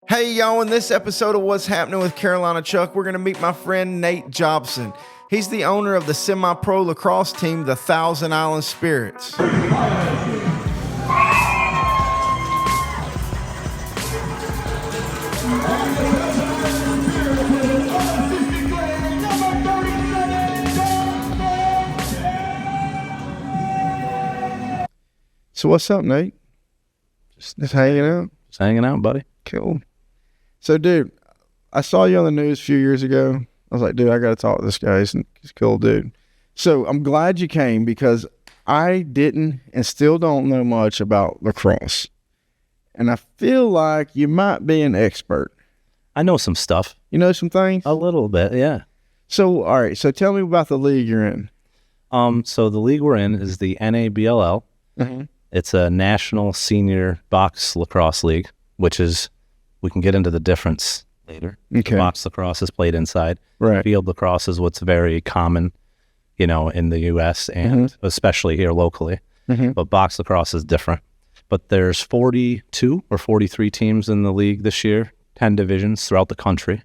Hey y'all, in this episode of What's Happening with Carolina Chuck, we're going to meet my friend Nate Jobson. He's the owner of the semi-pro lacrosse team, the Thousand Island Spirits. So what's up, Nate? Just hanging out? Just hanging out, buddy. Cool. So, dude, I saw you on the news a few years ago. I was like, dude, I got to talk to this guy. He's a cool dude. So I'm glad you came because I didn't and still don't know much about lacrosse. And I feel like you might be an expert. I know some stuff. You know some things? A little bit, yeah. So, all right. So tell me about the league you're in. So the league we're in is the NABLL. Mm-hmm. It's a National Senior Box Lacrosse League, which is, we can get into the difference later. Okay. Box lacrosse is played inside. Right. Field lacrosse is what's very common, in the U.S. and especially here locally. Mm-hmm. But box lacrosse is different. But there's 42 or 43 teams in the league this year, 10 divisions throughout the country.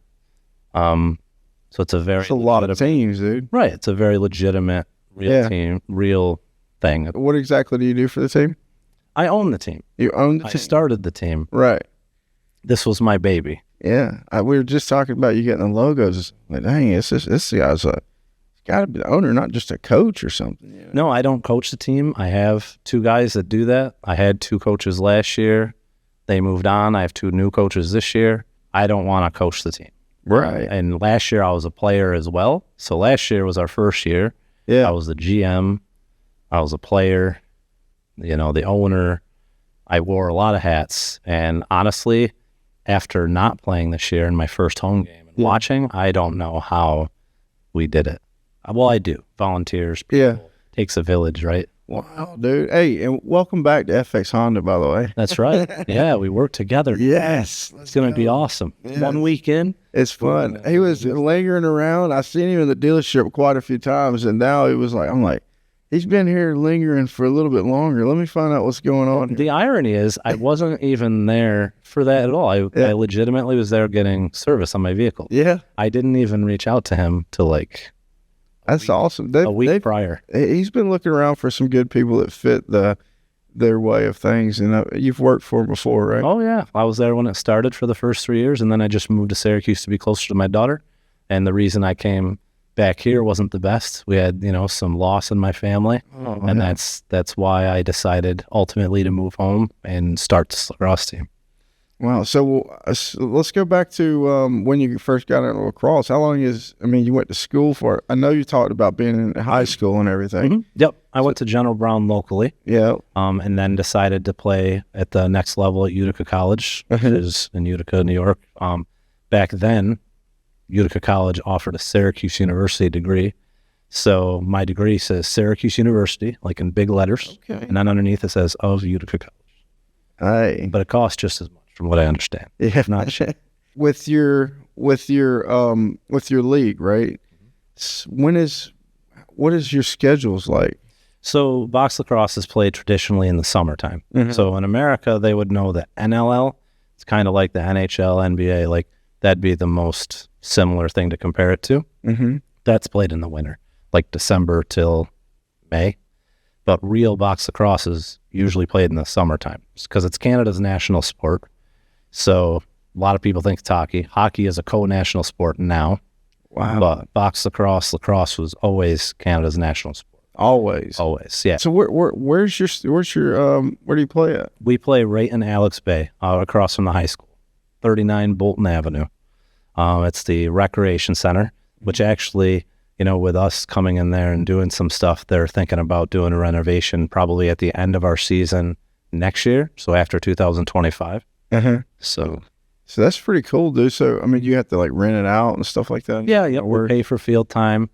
So it's It's a lot of teams, dude. Right. It's a very legitimate, real team, real thing. What exactly do you do for the team? I own the team. You own the team? I started the team. Right. This was my baby. Yeah. We were just talking about you getting the logos. Like, dang, this guy's got to be the owner, not just a coach or something. You know? No, I don't coach the team. I have two guys that do that. I had two coaches last year. They moved on. I have two new coaches this year. I don't want to coach the team. Right. And last year I was a player as well. So last year was our first year. Yeah. I was the GM. I was a player, the owner. I wore a lot of hats. And honestly, after not playing this year in my first home game and watching, I don't know how we did it. Well, I do. Volunteers. People. Takes a village, right? Wow, dude. Hey, and welcome back to FX Honda, by the way. That's right. Yeah, we work together. Yes. It's going to be awesome. Yes. 1 weekend. It's fun. He was lingering around. I seen him in the dealership quite a few times, and now he was like, I'm like, he's been here lingering for a little bit longer. Let me find out what's going on here. The irony is I wasn't even there for that at all. I legitimately was there getting service on my vehicle. Yeah. I didn't even reach out to him till That's awesome. a week prior. He's been looking around for some good people that fit their way of things, and you've worked for him before, right? Oh, yeah. I was there when it started for the first 3 years, and then I just moved to Syracuse to be closer to my daughter. And the reason I came back here wasn't the best. We had, some loss in my family, and that's why I decided ultimately to move home and start the lacrosse team. Wow. So let's go back to when you first got into lacrosse. How long you went to school for it? I know you talked about being in high school and everything. Mm-hmm. Yep. I went to General Brown locally. Yeah. And then decided to play at the next level at Utica College, which is in Utica, New York. Back then, Utica College offered a Syracuse University degree. So my degree says Syracuse University, like in big letters. Okay. And then underneath it says of Utica College. Hey. But it costs just as much from what I understand. Yeah. Not sure. With your league, right? What is your schedules like? So box lacrosse is played traditionally in the summertime. Mm-hmm. So in America, they would know the NLL. It's kind of like the NHL, NBA. Like that'd be the most similar thing to compare it to. Mm-hmm. That's played in the winter, like December till May. But real box lacrosse is usually played in the summertime because it's Canada's national sport. So a lot of people think it's hockey. Hockey is a co-national sport now. Wow. But box lacrosse was always Canada's national sport. Always, Yeah. So where do you play at? We play right in Alex Bay, across from the high school, 39 Bolton Avenue. It's the recreation center, which actually, with us coming in there and doing some stuff, they're thinking about doing a renovation probably at the end of our season next year. So after 2025. So that's pretty cool, dude. So, you have to rent it out and stuff like that? Yeah, we pay for field time,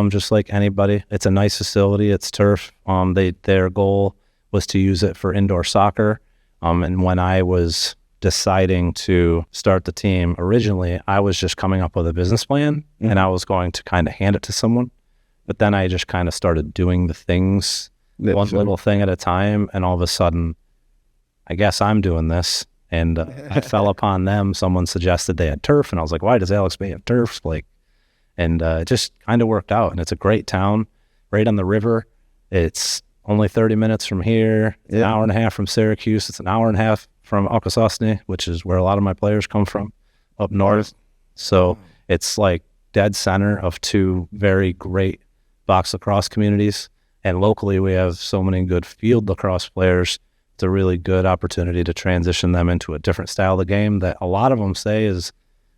just like anybody. It's a nice facility. It's turf. Their goal was to use it for indoor soccer. And when I was deciding to start the team, originally, I was just coming up with a business plan, and I was going to kind of hand it to someone. But then I just kind of started doing the things, one little thing at a time, and all of a sudden, I guess I'm doing this. And I fell upon them. Someone suggested they had turf, and I was like, why does Alex Bay have turf? Like, and it just kind of worked out. And it's a great town, right on the river. It's only 30 minutes from here. It's an hour and a half from Syracuse. It's an hour and a half from Akwesasne, which is where a lot of my players come from, up north. So it's like dead center of two very great box lacrosse communities. And locally, we have so many good field lacrosse players. It's a really good opportunity to transition them into a different style of the game that a lot of them say is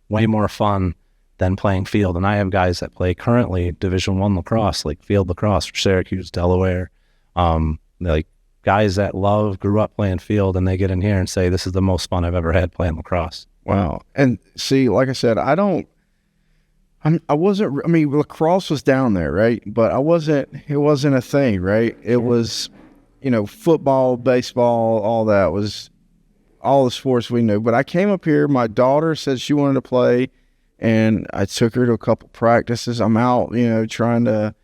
way more fun than playing field. And I have guys that play currently Division I lacrosse, like field lacrosse for Syracuse, Delaware, like guys that grew up playing field, and they get in here and say, this is the most fun I've ever had playing lacrosse. Wow. And see, like I said, I mean, lacrosse was down there, right? But it wasn't a thing, right? It was, football, baseball, all that was all the sports we knew. But I came up here, my daughter said she wanted to play, and I took her to a couple practices. I'm out, trying to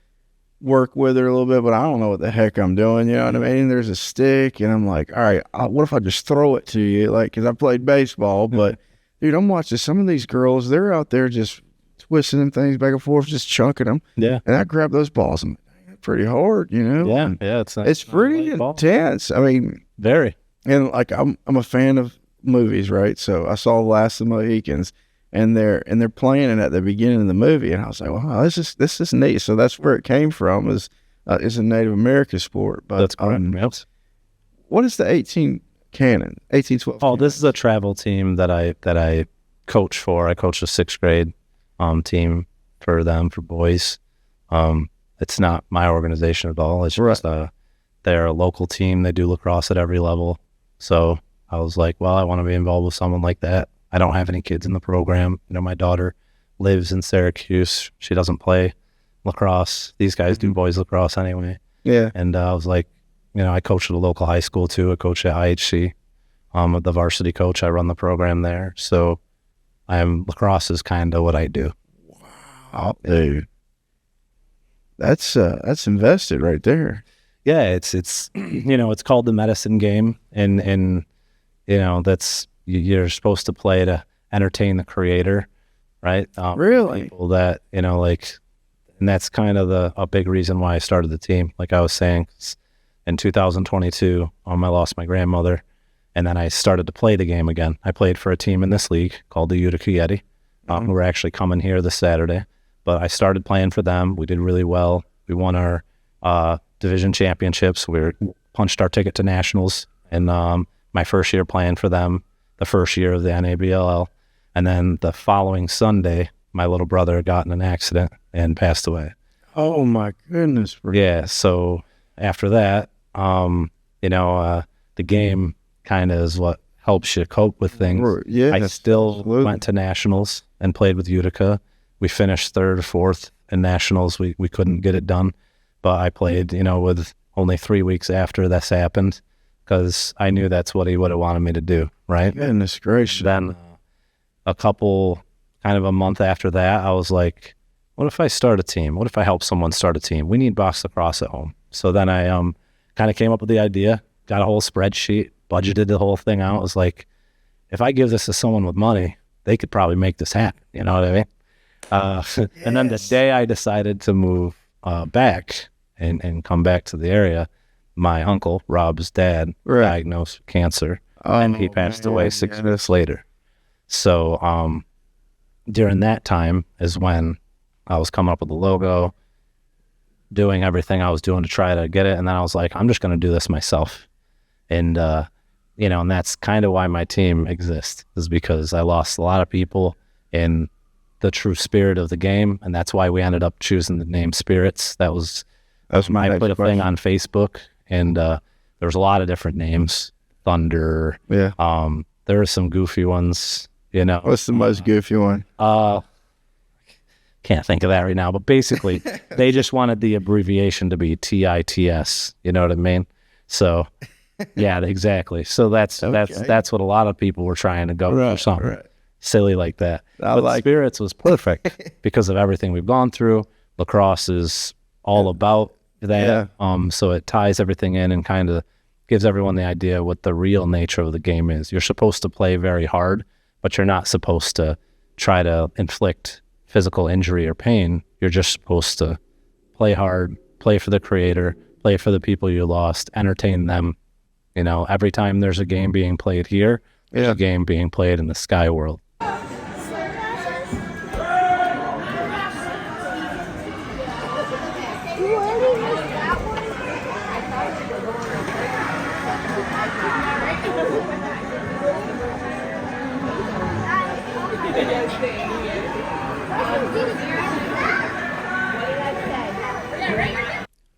work with her a little bit, but I don't know what the heck I'm doing, you know what I mean? There's a stick, and I'm like, all right, what if I just throw it to you? Like, because I played baseball, but, dude, I'm watching some of these girls, they're out there just twisting them things back and forth, just chunking them. Yeah. And I grab those balls, and pretty hard, Yeah, it's pretty intense. I mean, very. And like I'm a fan of movies, right? So I saw Last of the Mohicans, and they're playing it at the beginning of the movie, and I was like, wow, this is neat. So that's where it came from. Is a Native American sport. But that's correct. What is the 1812? Oh, this is a travel team that I coach for. I coach a 6th grade team for them, for boys. It's not my organization at all. It's just they're a local team. They do lacrosse at every level. So I was like, well, I want to be involved with someone like that. I don't have any kids in the program. My daughter lives in Syracuse. She doesn't play lacrosse. These guys do boys lacrosse anyway. Yeah. And I was like, I coach at a local high school too. I coach at IHC. I'm the varsity coach. I run the program there. So lacrosse is kind of what I do. Wow, dude. That's invested right there. Yeah, it's it's called the medicine game, and that's you're supposed to play to entertain the creator, right? Really? People that and that's kind of a big reason why I started the team. Like I was saying, in 2022, I lost my grandmother, and then I started to play the game again. I played for a team in this league called the Utica Yeti, who are actually coming here this Saturday. But I started playing for them. We did really well. We won our division championships. We punched our ticket to nationals. And my first year playing for them, the first year of the NABLL. And then the following Sunday, my little brother got in an accident and passed away. Oh, my goodness. Yeah, so after that, the game kind of is what helps you cope with things. Yeah, I still absolutely. went to nationals and played with Utica. We finished 3rd or 4th in nationals. We couldn't get it done, but I played, with only 3 weeks after this happened, because I knew that's what he would have wanted me to do, right? Goodness gracious. Then a month after that, I was like, what if I start a team? What if I help someone start a team? We need box lacrosse at home. So then I kind of came up with the idea, got a whole spreadsheet, budgeted the whole thing out. I was like, if I give this to someone with money, they could probably make this happen. You know what I mean? And then the day I decided to move back and come back to the area, my uncle, Rob's dad, diagnosed with cancer, and he passed away 6 months later. So during that time is when I was coming up with the logo, doing everything I was doing to try to get it, and then I was like, I'm just going to do this myself. And, and that's kind of why my team exists, is because I lost a lot of people in the true spirit of the game, and that's why we ended up choosing the name Spirits. That was my I put a thing on Facebook, and there was a lot of different names. Thunder. Yeah. There are some goofy ones. What's the most goofy one? Can't think of that right now. But basically, they just wanted the abbreviation to be TITS. You know what I mean? So, yeah, exactly. So that's what a lot of people were trying to go for, something silly like that. But Spirits was perfect because of everything we've gone through. Lacrosse is all about that. Yeah. So it ties everything in and kind of gives everyone the idea what the real nature of the game is. You're supposed to play very hard, but you're not supposed to try to inflict physical injury or pain. You're just supposed to play hard, play for the creator, play for the people you lost, entertain them. You know, every time there's a game being played here, there's a game being played in the sky world.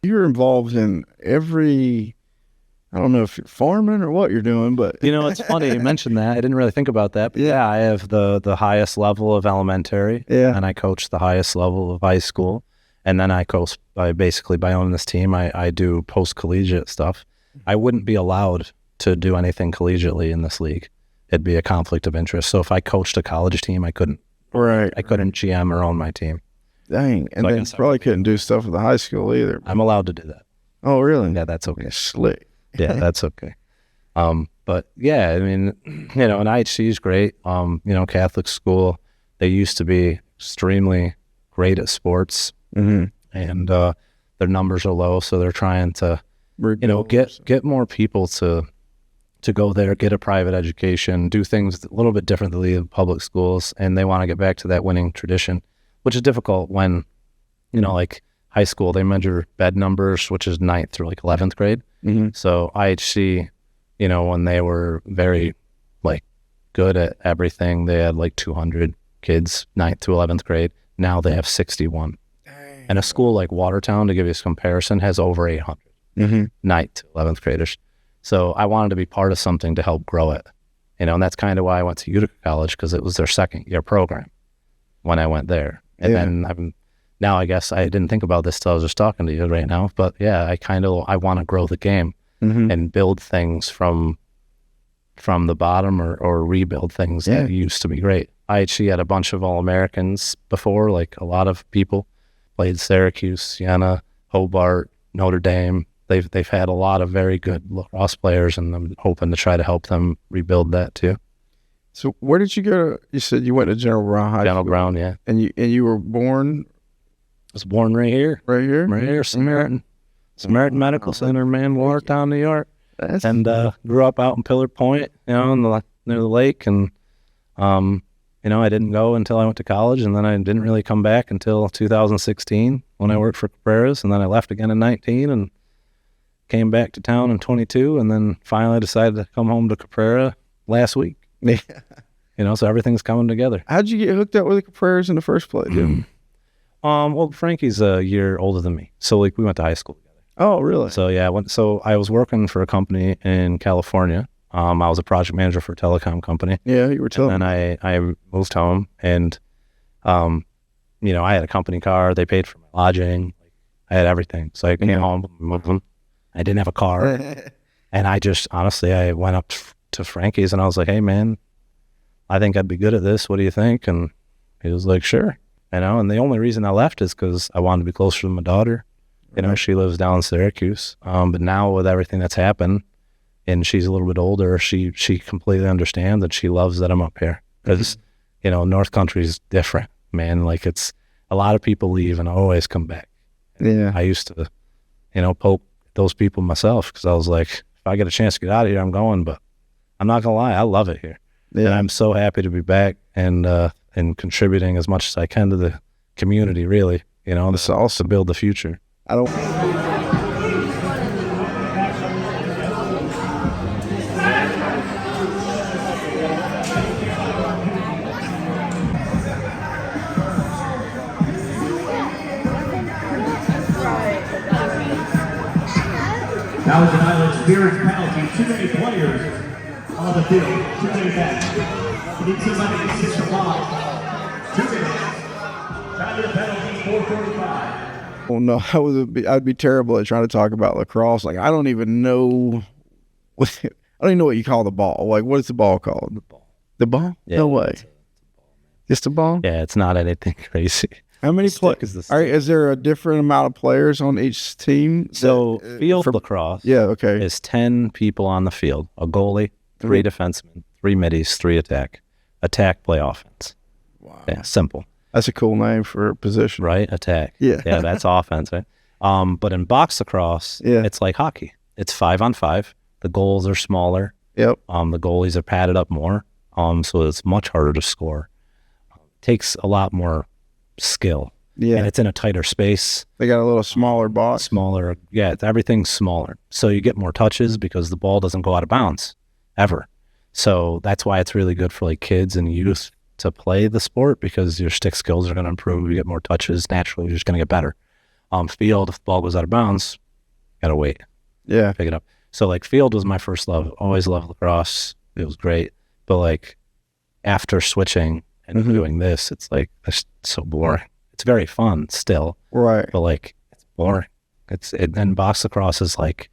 You're involved in every, I don't know if you're farming or what you're doing, but You know, it's funny you mentioned that. I didn't really think about that. But yeah, I have the highest level of elementary, and I coach the highest level of high school, and then I coach by owning this team. I do post collegiate stuff. I wouldn't be allowed to do anything collegiately in this league. It'd be a conflict of interest. So if I coached a college team, I couldn't. Right. I couldn't GM or own my team. Dang. And then probably couldn't do stuff with the high school either. I'm allowed to do that. Oh, really? Yeah, that's okay. Slick. Yeah, that's okay. But yeah, I mean, you know, and IHC is great. You know, Catholic school, they used to be extremely great at sports, and their numbers are low, so they're trying to, you know, get more people to go there, get a private education, do things a little bit different than the public schools, and they want to get back to that winning tradition, which is difficult when, you know, like high school, they measure bed numbers, which is 9th through like 11th grade. So IHC, you know, when they were very like good at everything, they had like 200 kids, 9th to 11th grade. Now they have 61. Dang. And a school like Watertown, to give you a comparison, has over 800 9th to 11th graders. So I wanted to be part of something to help grow it, you know, and that's kind of why I went to Utica College, because it was their second year program when I went there. And then now I guess I didn't think about this till I was just talking to you right now, but yeah, I want to grow the game and build things from the bottom or rebuild things that used to be great. IHC had a bunch of All-Americans before, like a lot of people played Syracuse, Siena, Hobart, Notre Dame. They've had a lot of very good lacrosse players, and I'm hoping to try to help them rebuild that too. So where did you go? You said you went to General Brown High School. General Brown, yeah. And you were born? I was born right here. Right here? Right here, Samaritan Medical Center, man, Watertown, New York. And grew up out in Pillar Point, you know, near the lake. And, you know, I didn't go until I went to college, and then I didn't really come back until 2016 when I worked for Caprara's, and then I left again in 19 and came back to town in 22, and then finally decided to come home to Caprara last week. Yeah. You know, so everything's coming together. How'd you get hooked up with the Caprara's in the first place? Well, Frankie's a year older than me, so like we went to high school together. Oh, really? So yeah, so I was working for a company in California. I was a project manager for a telecom company. Yeah, you were telling. And I moved home, and you know, I had a company car. They paid for my lodging. I had everything. So I came home, moved. I didn't have a car, and I just honestly I went up to Frankie's and I was like, "Hey, man, I think I'd be good at this. What do you think?" And he was like, "Sure." You know, and the only reason I left is because I wanted to be closer to my daughter. You know, she lives down in Syracuse. But now with everything that's happened, and she's a little bit older, she completely understands that she loves that I'm up here. Because, you know, North Country is different, man. Like, it's a lot of people leave and I always come back. Yeah. I used to, you know, poke those people myself, because I was like, if I get a chance to get out of here, I'm going. But I'm not going to lie, I love it here. Yeah. And I'm so happy to be back and contributing as much as I can to the community, really, you know, to also build the future. I don't. That was an Island Spirits penalty. Too many players on the field. Too many men. You need somebody to assist the block. 2 minutes. Time to the penalty, 4:45. Oh no, I'd be terrible at trying to talk about lacrosse. Like, I don't even know what you call the ball. Like, what is the ball called? The ball. The ball? Yeah, no way. Just a ball? Yeah, it's not anything crazy. How many Stick is the All right, stick. is there a different amount of players on each team? So field lacrosse Yeah, okay. is 10 people on the field, a goalie, 3 defensemen, 3 middies, 3 attack. Attack, play offense. Wow. Yeah, simple, That's a cool name for a position. right? Attack. Yeah. Yeah, that's offense, right? But in box lacrosse, Yeah. it's like hockey. It's 5-on-5. The goals are smaller. Yep. The goalies are padded up more. So it's much harder to score. Takes a lot more skill. Yeah. And it's in a tighter space. They got a little smaller box. Smaller. Yeah, everything's smaller. So you get more touches because the ball doesn't go out of bounds ever. So that's why it's really good for like kids and youth to play the sport, because your stick skills are going to improve. You get more touches. Naturally, you're just going to get better. Field, if the ball goes out of bounds, got to wait. Yeah. Pick it up. So like field was my first love. Always loved lacrosse. It was great. But like after switching and doing this, it's like, it's so boring. It's very fun still, Right. but like it's boring. And box lacrosse is like,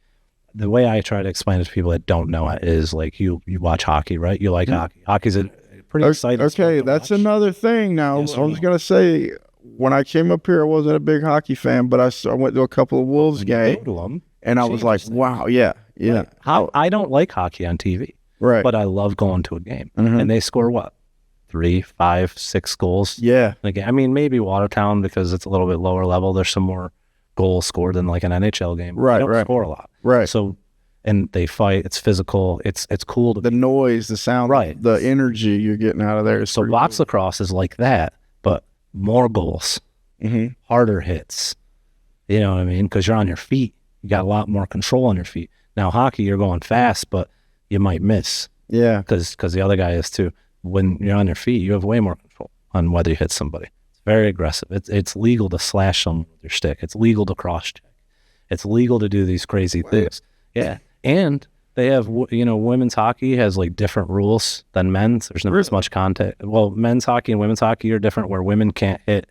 the way I try to explain it to people that don't know it is like you watch hockey, right? You like hockey. Hockey's a pretty exciting sport Okay, to that's watch. another thing now. Yes I or was no? going to say, when I came up here, I wasn't a big hockey fan, but I went to a couple of Wolves games, Go to 'em. and I was like, Changes things. wow, yeah. Yeah. I don't like hockey on TV, Right. but I love going to a game. Mhm. And they score what? 3, 5, 6 goals. Yeah. Like, I mean, maybe Watertown because it's a little bit lower level. There's some more goals scored than like an NHL game. Right, They don't right. score a lot. Right. So, and they fight. It's physical. It's cool to The noise, the sound, Right. the energy you're getting out of there is So box lacrosse is like that, but more goals, Mhm. harder hits. You know what I mean? Because you're on your feet. You got a lot more control on your feet. Now hockey, you're going fast, but you might miss Yeah. because the other guy is too. When you're on your feet, you have way more control on whether you hit somebody. It's very aggressive. It's legal to slash someone with your stick. It's legal to cross check. It's legal to do these crazy things. Yeah, and they have women's hockey has like different rules than men's. There's not as much contact. Well, men's hockey and women's hockey are different, where women can't hit.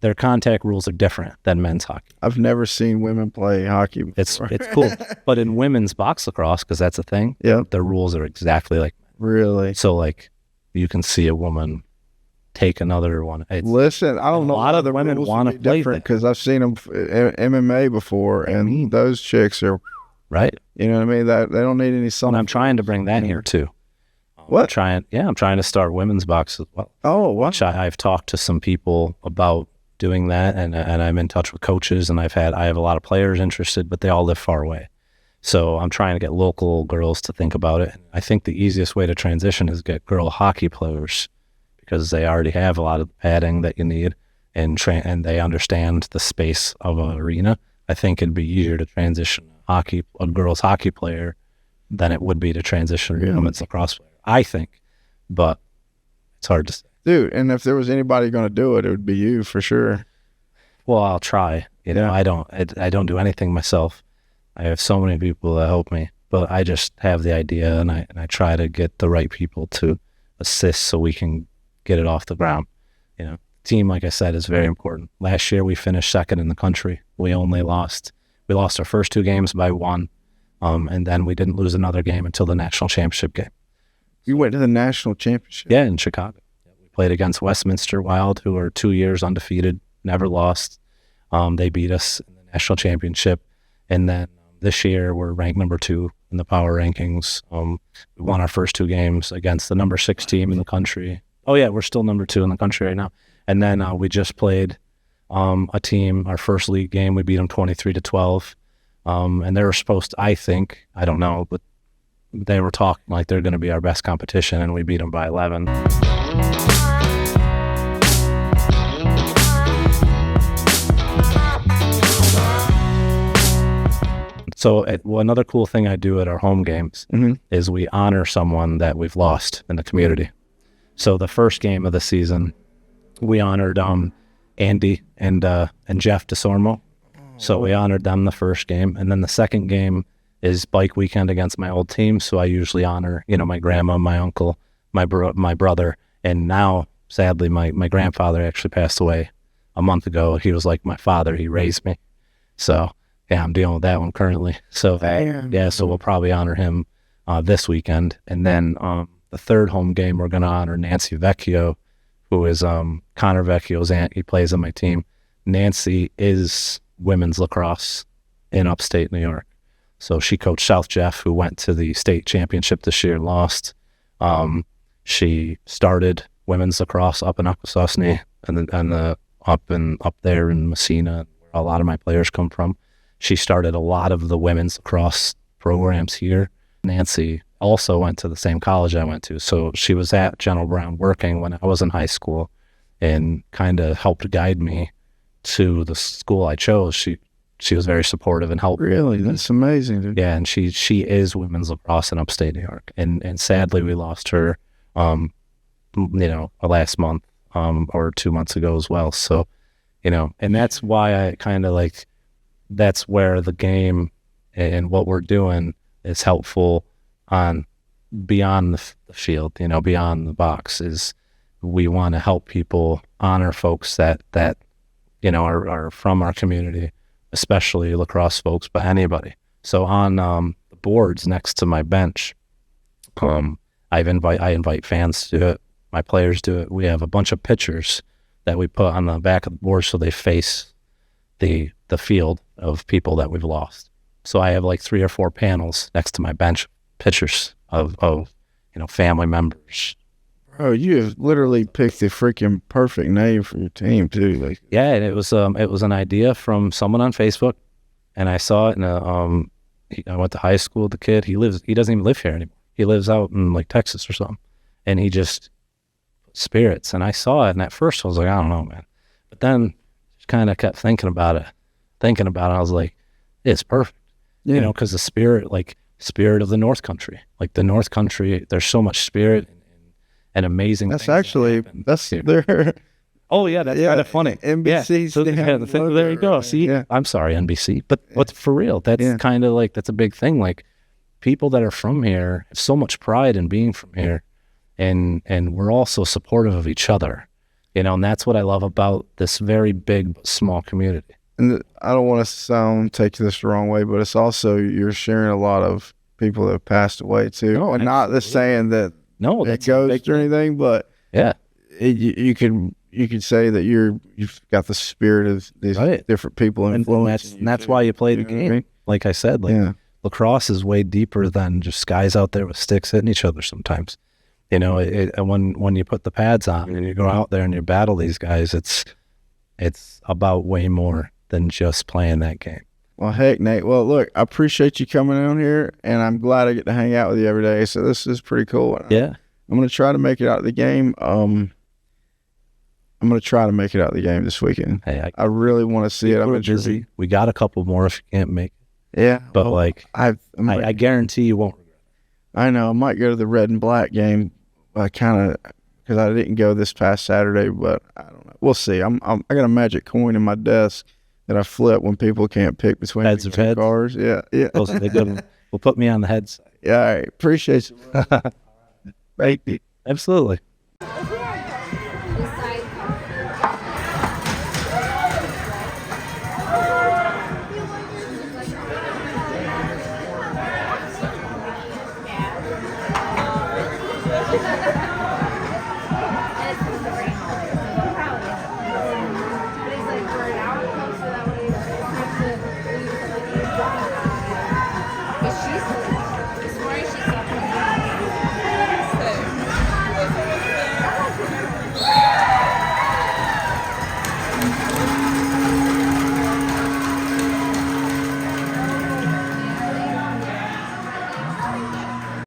Their contact rules are different than men's hockey. I've never seen women play hockey before. It's cool. But in women's box lacrosse, because that's a thing, Yeah. their rules are exactly like Really? so. Like you can see a woman take another one. It's, Listen, I don't know. a lot of the women rules wanna would be play different that. because I've seen them MMA before, and those chicks are, right. you know what I mean? That they don't need any And something. I'm trying to bring that here too. What? I'm trying to start women's box as well. Oh, wow. Which I've talked to some people about doing that, and I'm in touch with coaches, and I have a lot of players interested, but they all live far away. So I'm trying to get local girls to think about it. I think the easiest way to transition is get girl hockey players, because they already have a lot of the padding that you need, and they understand the space of an arena. I think it'd be easier to transition a girls hockey player than it would be to transition a women's lacrosse player, I think. But it's hard to say. Dude, and if there was anybody going to do it, it would be you for sure. Well, I'll try. You know, Yeah. I don't do anything myself. I have so many people that help me, but I just have the idea, and I try to get the right people to assist so we can get it off the ground. You know, team, like I said, is very important. Last year we finished second in the country. We lost our first 2 games by 1, and then we didn't lose another game until the national championship game. You went to the national championship. Yeah, in Chicago. We played against Westminster Wild, who are 2 years undefeated, never lost. They beat us in the national championship. And then this year we're ranked number 2 in the power rankings. We won our first 2 games against the number 6 team in the country. Oh yeah, we're still number 2 in the country right now. And then we just played a team, our first league game. We beat them 23-12. And they were supposed to, I think, I don't know, but they were talking like they're going to be our best competition, and we beat them by 11. So another cool thing I do at our home games is we honor someone that we've lost in the community. So the first game of the season, we honored Andy and Jeff DeSormo. So we honored them the first game, and then the second game is bike weekend against my old team. So I usually honor, my grandma, my uncle, my brother, and now sadly my grandfather actually passed away a month ago. He was like my father. He raised me. So yeah, I'm dealing with that one currently. So yeah, so we'll probably honor him this weekend, and then the third home game we're going to honor Nancy Vecchio, who is Connor Vecchio's aunt. He plays on my team. Nancy is women's lacrosse in upstate New York. So she coached South Jeff, who went to the state championship this year and lost. She started women's lacrosse up in Akwesasne and up there in Messina, where a lot of my players come from. She started a lot of the women's lacrosse programs here. Nancy also went to the same college I went to. So she was at General Brown working when I was in high school and kind of helped guide me to the school I chose. She was very supportive and helped. Really? That's amazing, dude. Yeah, and she is women's lacrosse in upstate New York. And sadly we lost her last month or 2 months ago as well. So, and that's why I kind of like, that's where the game and what we're doing is helpful on beyond the field, beyond the box. Is we want to help people, honor folks that are from our community, especially lacrosse folks, but anybody. So on the boards next to my bench, I invite fans to do it. My players do it. We have a bunch of pictures that we put on the back of the board so they face the field of people that we've lost. So I have like 3 or 4 panels next to my bench, pictures of family members. Bro, you have literally picked the freaking perfect name for your team too. Like, yeah, and it was an idea from someone on Facebook, and I saw it. And I went to high school with the kid. He doesn't even live here anymore. He lives out in like Texas or something, and he just spirits. And I saw it, and at first I was like, I don't know, man. But then just kind of kept thinking about it. I was like, it's perfect, because the spirit of the North Country, like the North Country, there's so much spirit and amazing. That's actually their. Oh yeah, that's kind of funny. NBC. So there you go. See, I'm sorry, NBC, but what's for real? That's kind of like, that's a big thing. Like, people that are from here have so much pride in being from here, and we're all so supportive of each other, and that's what I love about this very big but small community. And I don't want to take this the wrong way, but it's also, you're sharing a lot of people that have passed away too. No, and not this saying that it goes or anything, but you could say that you've got the spirit of these different people influencing, and that's why you play the game. I mean? Like I said, lacrosse is way deeper than just guys out there with sticks hitting each other sometimes. When you put the pads on and you go out there and you battle these guys, it's about way more than just playing that game. Well, heck, Nate. Well, look, I appreciate you coming on here, and I'm glad I get to hang out with you every day. So this is pretty cool. Yeah. I'm going to try to make it out of the game. I'm going to try to make it out of the game this weekend. Hey, I really want to see it. I'm busy. We got a couple more if you can't make it. Yeah. But I guarantee you won't regret it. I know. I might go to the red and black game, because I didn't go this past Saturday, but I don't know. We'll see. I got a magic coin in my desk that I flip when people can't pick between heads of heads. Cars. Yeah. Will put me on the head side. Yeah. All right. Appreciate you. Thank you. Absolutely.